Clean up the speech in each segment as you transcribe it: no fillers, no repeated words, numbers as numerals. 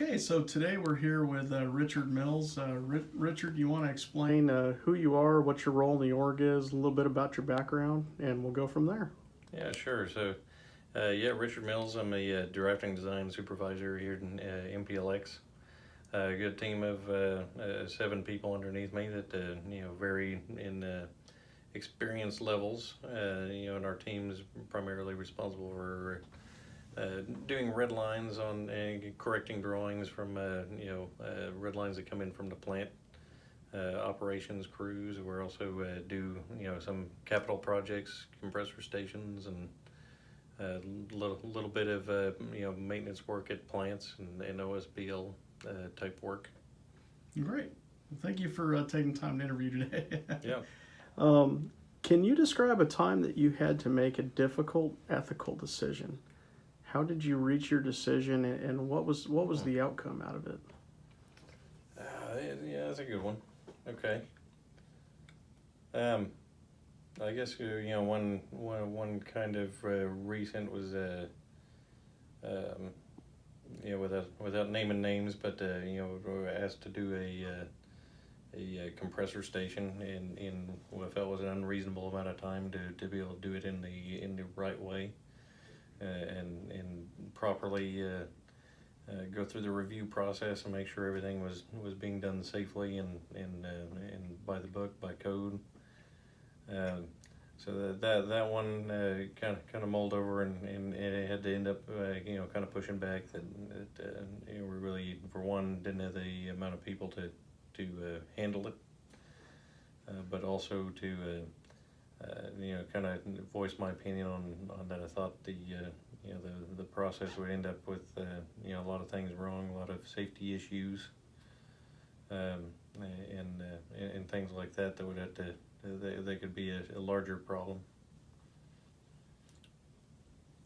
Okay, so today we're here with Richard Mills. Richard, you want to explain who you are, what your role in the org is, a little bit about your background, and we'll go from there. Yeah, sure. Richard Mills. I'm a directing design supervisor here in MPLX. A good team of 7 people underneath me that vary in experience levels. And our team is primarily responsible for doing red lines on correcting drawings from red lines that come in from the plant. Operations crews. We also do some capital projects, compressor stations, and a little bit of maintenance work at plants and OSBL type work. Great. Well, thank you for taking time to interview today. Yeah. Can you describe a time that you had to make a difficult ethical decision? How did you reach your decision, and what was the outcome out of it? Yeah, that's a good one. Okay. I guess one kind of recent was without naming names, but we were asked to do a compressor station in what I felt was an unreasonable amount of time to be able to do it in the right way and properly go through the review process and make sure everything was being done safely and by the book, by code. So that one kind of mulled over and it had to end up kind of pushing back that we really, for one, didn't have the amount of people to handle it, but also to kind of voice my opinion on that. I thought the process would end up with a lot of things wrong, a lot of safety issues, and things like that would have to they could be a larger problem.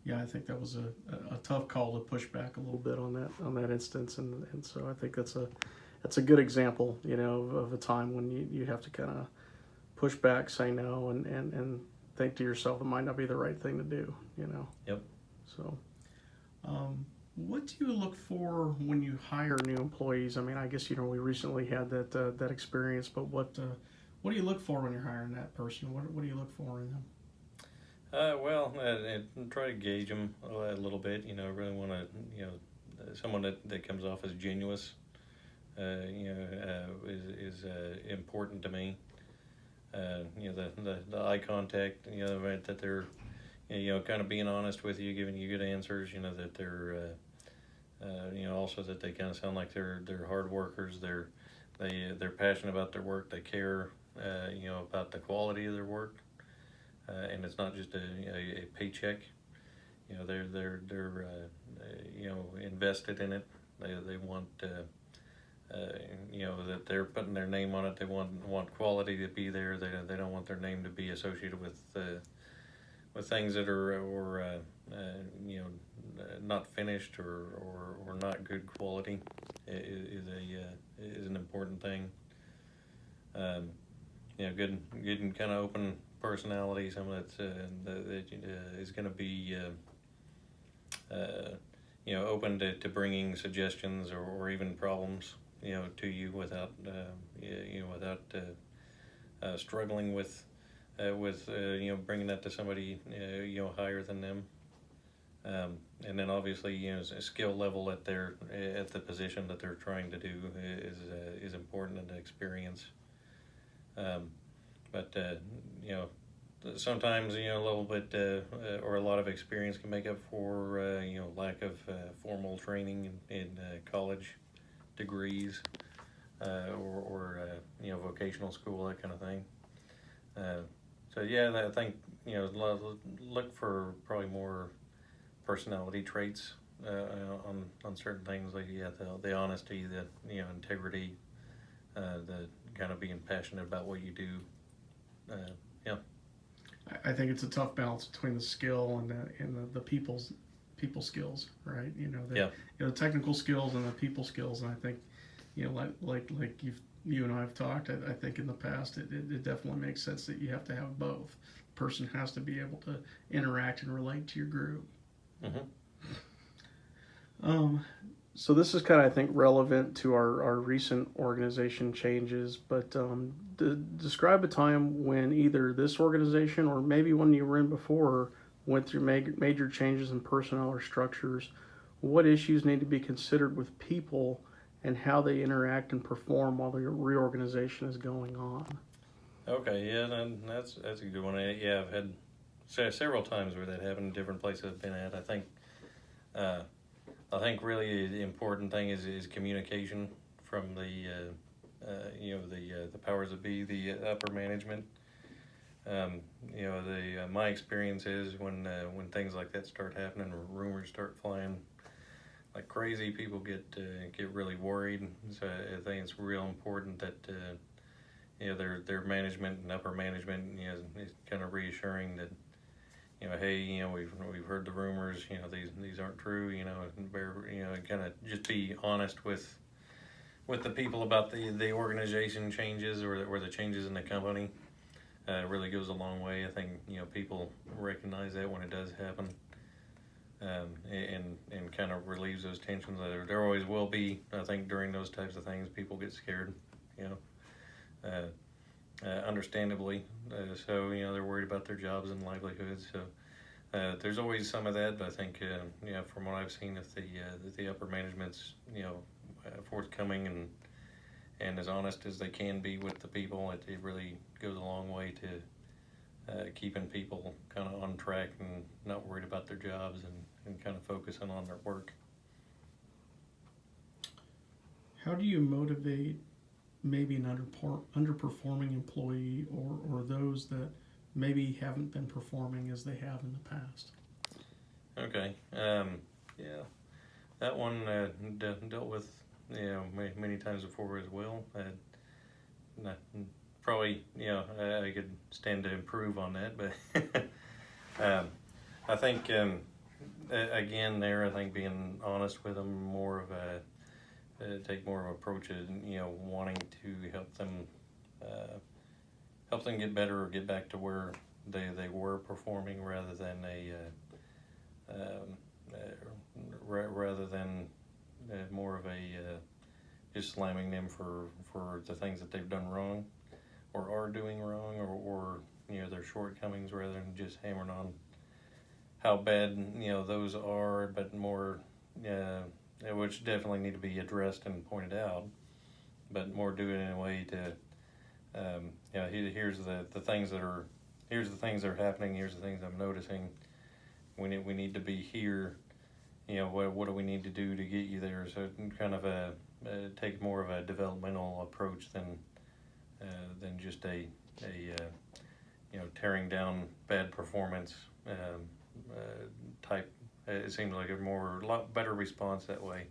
Yeah, I think that was a tough call to push back a little bit on that instance, and so I think that's a good example, of a time when you have to kind of push back, say no, and think to yourself it might not be the right thing to do, Yep. So, what do you look for when you hire new employees? I mean, I guess we recently had that experience, but what do you look for when you're hiring that person? What do you look for in them? Try to gauge them a little bit. I really want to, someone that comes off as genuine, is important to me. The eye contact, that they're, kind of being honest with you, giving you good answers. That they're, also that they kind of sound like they're hard workers. They're passionate about their work. They care, about the quality of their work, and it's not just a paycheck. They're invested in it. They want. That they're putting their name on it. They want quality to be there. They don't want their name to be associated with things that are not finished or not good quality. Is an important thing. Good and kind of open personality. Someone that is going to be open to bringing suggestions or even problems to you without struggling with bringing that to somebody higher than them, and then obviously a skill level at the position that they're trying to do is important, and experience, but sometimes a little bit or a lot of experience can make up for lack of formal training in college degrees, or vocational school, that kind of thing. I think look for probably more personality traits on certain things, like the honesty, the integrity, the kind of being passionate about what you do. I think it's a tough balance between the skill and the people skills, right? The technical skills and the people skills, and I think like you and I have talked. I think in the past it definitely makes sense that you have to have both. The person has to be able to interact and relate to your group. Mm-hmm. So this is kind of, I think, relevant to our recent organization changes, but describe a time when either this organization or maybe one you were in before went through major changes in personnel or structures. What issues need to be considered with people and how they interact and perform while the reorganization is going on? Okay, yeah, that's a good one. Yeah, I've had several times where that happened in different places I've been at. Uh, I think really the important thing is communication from the powers that be, the upper management. My experience is when things like that start happening, or rumors start flying like crazy, people get really worried. So I think it's real important that their management and upper management is kind of reassuring that hey, we've heard the rumors, these aren't true, and kind of just be honest with the people about the organization changes or the changes in the company. Really goes a long way. I think people recognize that when it does happen, and kind of relieves those tensions. There always will be. I think during those types of things, people get scared, you know, understandably. So they're worried about their jobs and livelihoods. So there's always some of that. But I think from what I've seen, if the upper management's forthcoming and as honest as they can be with the people, it really goes a long way to keeping people kind of on track and not worried about their jobs and kind of focusing on their work. How do you motivate maybe an underperforming employee or those that maybe haven't been performing as they have in the past? Okay. Yeah. That one dealt with many times before as well. Probably I could stand to improve on that, but I think again there I think being honest with them, more of a take more of an approach of wanting to help them get better or get back to where they were performing rather than rather than more of a just slamming them for the things that they've done wrong or are doing wrong or their shortcomings, rather than just hammering on how bad those are, but more which definitely need to be addressed and pointed out, but more do it in a way to here's the things that are happening, here's the things I'm noticing. We need to be here. What do we need to do to get you there? So kind of take more of a developmental approach than just a tearing down bad performance type. It seems like a lot better response that way.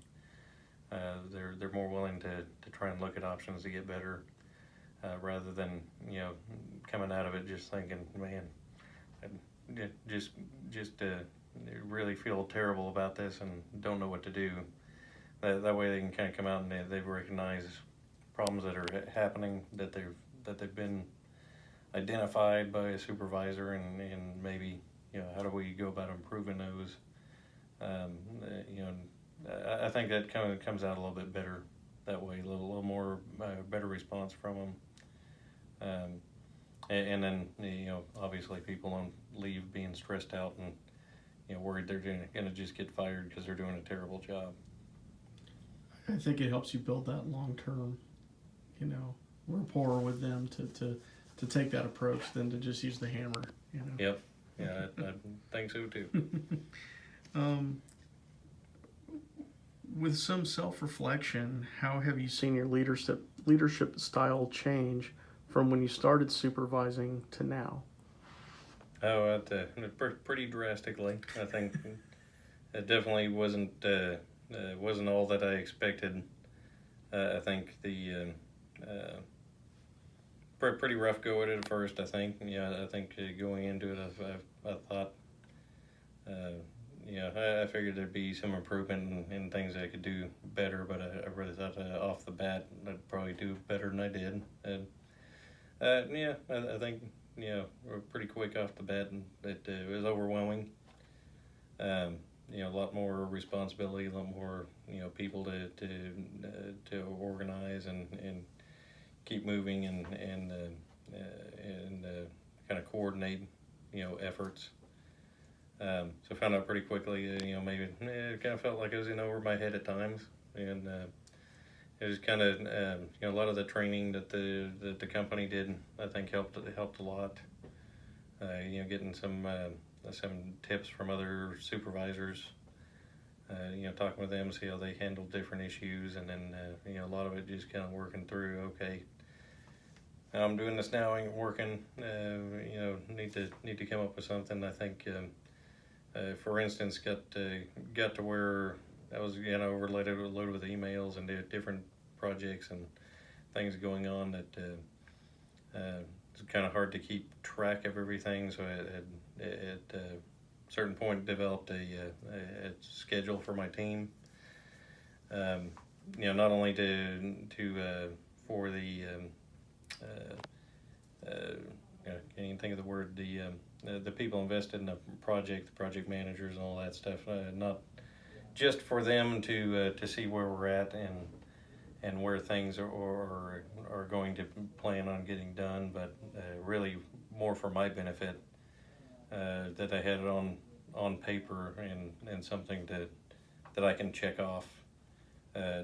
They're more willing to try and look at options to get better, rather than coming out of it just thinking, man, I just really feel terrible about this and don't know what to do. That way they can kind of come out and they recognize problems that are happening, that they've been identified by a supervisor, and maybe how do we go about improving those. I think that kind of comes out a little bit better that way, a little more better response from them. And then obviously people don't leave being stressed out and worried they're going to just get fired because they're doing a terrible job. I think it helps you build that long-term, rapport with them to take that approach than to just use the hammer. Yep. Yeah, I think so too. With some self-reflection, how have you seen your leadership style change from when you started supervising to now? Oh, pretty drastically. I think it definitely wasn't all that I expected. I think the pretty rough go at it at first. I think I think going into it, I thought I figured there'd be some improvement in things I could do better, but I really thought off the bat I'd probably do better than I did. And I think we're pretty quick off the bat, and it was overwhelming. a lot more responsibility, a lot more people to organize and keep moving and kind of coordinate efforts. So I found out pretty quickly, maybe it kind of felt like I was in over my head at times, and it was kind of a lot of the training that the company did, I think helped a lot. Getting some tips from other supervisors. Talking with them, see how they handle different issues, and then a lot of it just kind of working through. Okay, I'm doing this now, ain't working. Need to come up with something. I think, for instance, got to where I was overloaded with emails and different projects and things going on that it's kind of hard to keep track of everything. So at a certain point developed a schedule for my team. Not only for the can't even think of the word, the people invested in the project managers and all that stuff. Not just for them to see where we're at and where things are going to plan on getting done, but really more for my benefit, that I had it on paper and something that I can check off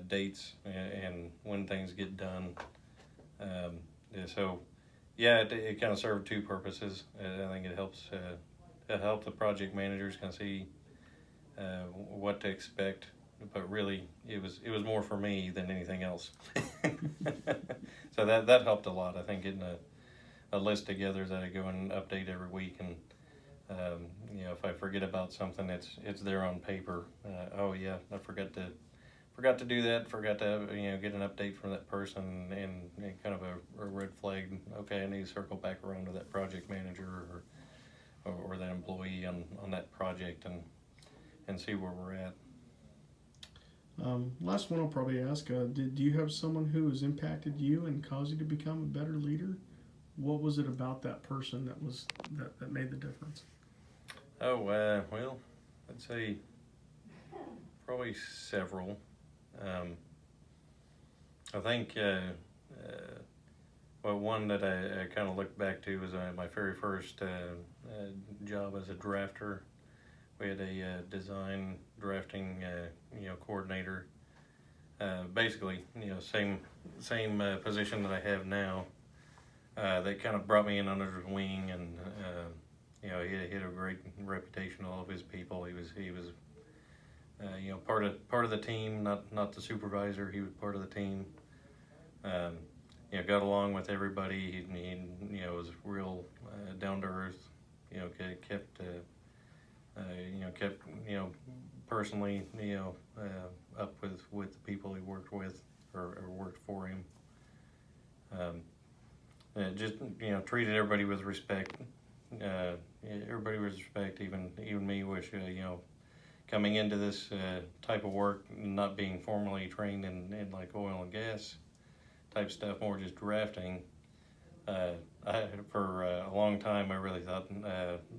dates and when things get done. So yeah, it kind of served two purposes. I think it helps the project managers kind of see what to expect, but really it was more for me than anything else. So that helped a lot. I think getting a list together that I go and update every week, and if I forget about something, it's there on paper. Oh yeah, I forgot to do that. Forgot to get an update from that person, and kind of a red flag. Okay, I need to circle back around to that project manager or that employee on that project and see where we're at. Last one I'll probably ask, do you have someone who has impacted you and caused you to become a better leader? What was it about that person that made the difference? Oh, well, I'd say probably several. I think one that I kind of look back to was my very first job as a drafter. We had a design drafting coordinator. Basically, same position that I have now. They kind of brought me in under his wing, and he had a great reputation with all of his people. He was part of the team, not the supervisor. He was part of the team. Got along with everybody. He was real down to earth. Kept personally up with the people he worked with or worked for him. Just treated everybody with respect. Everybody with respect, even me, which coming into this type of work, not being formally trained in like oil and gas type stuff, more just drafting. For a long time, I really thought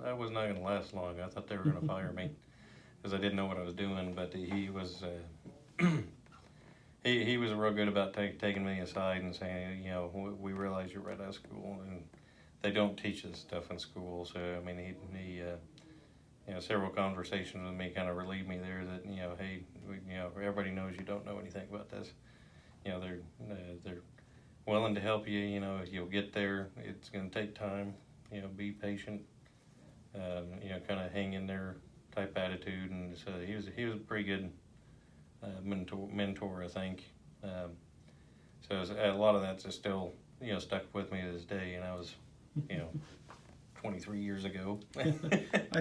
I was not going to last long. I thought they were going to fire me because I didn't know what I was doing. But he was he was real good about taking me aside and saying, we realize you're right out of school and they don't teach this stuff in school. So I mean, he several conversations with me kind of relieved me there that hey, everybody knows you don't know anything about this. They're willing to help you. You'll get there. It's going to take time. Be patient. Kind of hang in there type attitude. And so he was a pretty good mentor, I think. So a lot of that's still stuck with me to this day. And I was 23 years ago. I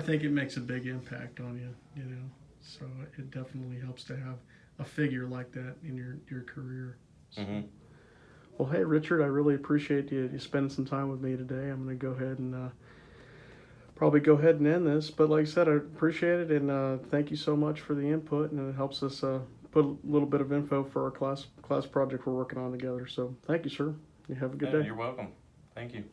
think it makes a big impact on you. So it definitely helps to have a figure like that in your career. So. Mm-hmm. Well, hey, Richard, I really appreciate you spending some time with me today. I'm going to go ahead and probably go ahead and end this. But like I said, I appreciate it, and thank you so much for the input, and it helps us put a little bit of info for our class project we're working on together. So thank you, sir. You have a good day. You're welcome. Thank you.